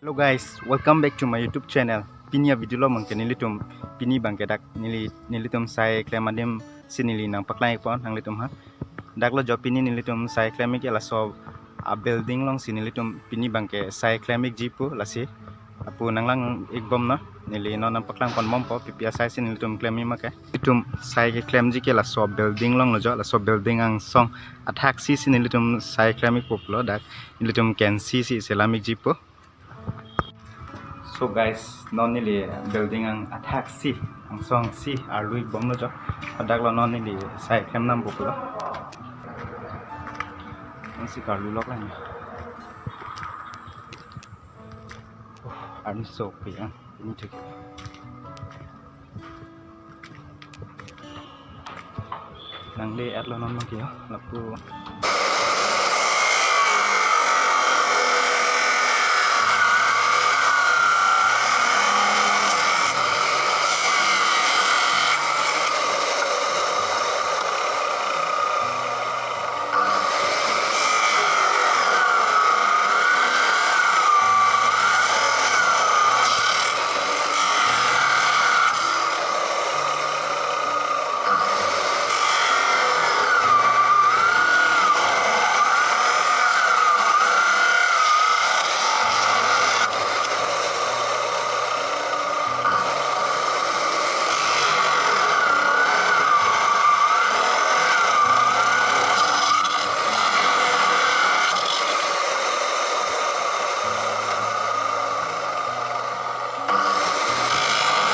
Hello guys, welcome back to my YouTube channel. Pinia video lo mangke nilitum pini bangke dak nilitum sai klemadim sinili nang paklai pon nang litum ha. Dak lo job pini nilitum sai klemik la so a building long sinilitum pini bangke sai klemik jipu lasi. Apu nang lang ikbom no nili no nang paklang pon mompo pipia sai sinilitum klemi make. Litum sai ke klem ji ke la so building long lo jo la so building ang song attack si sinilitum sai klemik poplo dak nilitum ken si selamik jipu. So guys, non nili building ang attack si ang song si arui bom lo jo adak lo non nili sai kem nam buk lo ang si karlu lok lang an so pi ang ini cek nang de at lo non mang kio lapu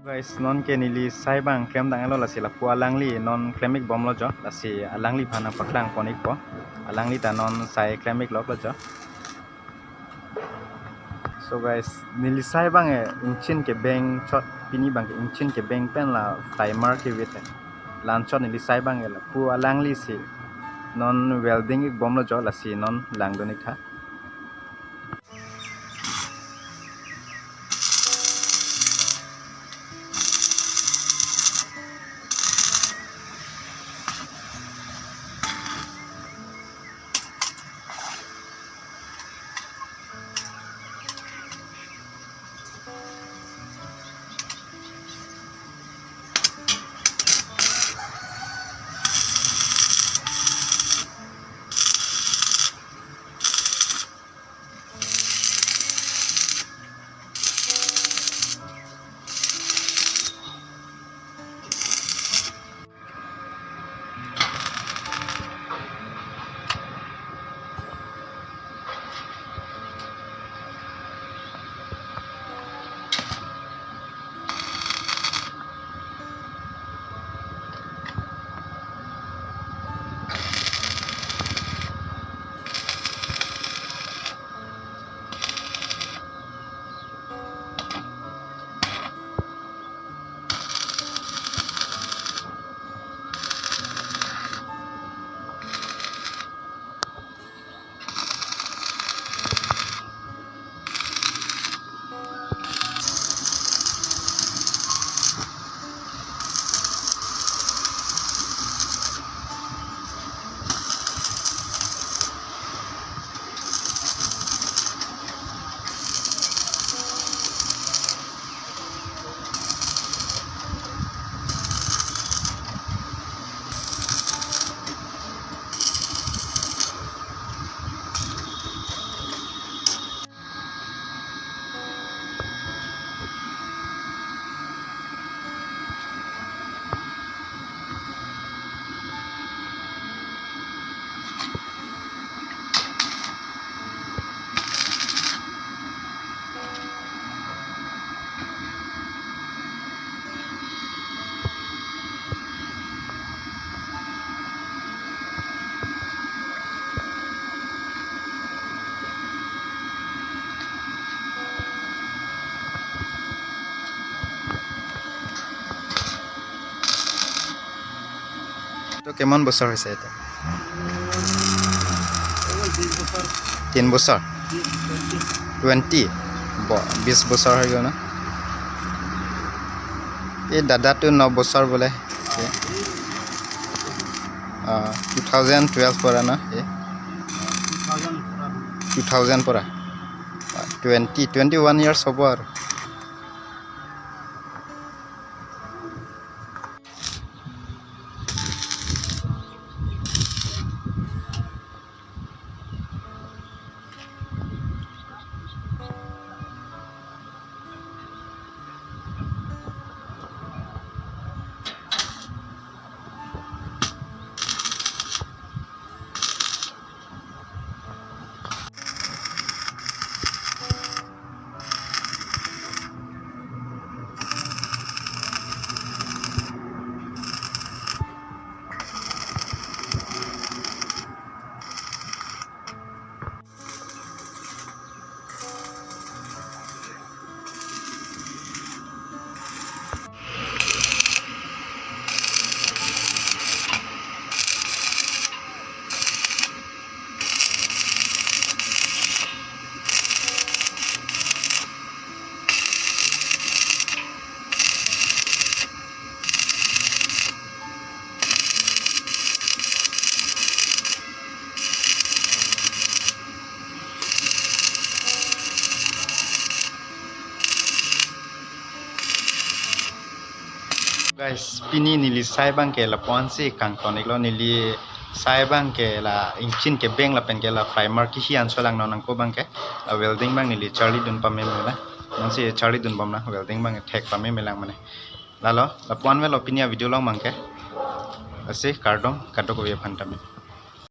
guys non ke nili sai bang klem dang lo la sila pu alangli non klemik bom lo jo la si alangli phana paklang konik po alangli ta non sai klemik lok lo jo. So guys nili sai bang e inchin ke beng chot pini bang ke inchin ke beng pen la timer ke wit lan chot nili sai bang e la pu alangli si non welding ik bom lo jo la si non langdonik tha. তো কেমন বছর হৈছে এটা 3 বছর 20 20 বছর হৈ গ'ল না এই দাদাটো 9 বছর বলে 2012 পৰা না 2000 পৰা 21 years হ'ব আৰু guys pini nili sai bang ke la pon si kang ton iklo nili sai bang ke la inchin ke beng la pen ke la primer ki hian so lang nang ko bang ke la welding bang nili charlie dun pa me la nang si charlie dun bam na welding bang thek pa me lang mane la lo la pon me lo pinia video long mang ke ase cardong kato ko ye phanta me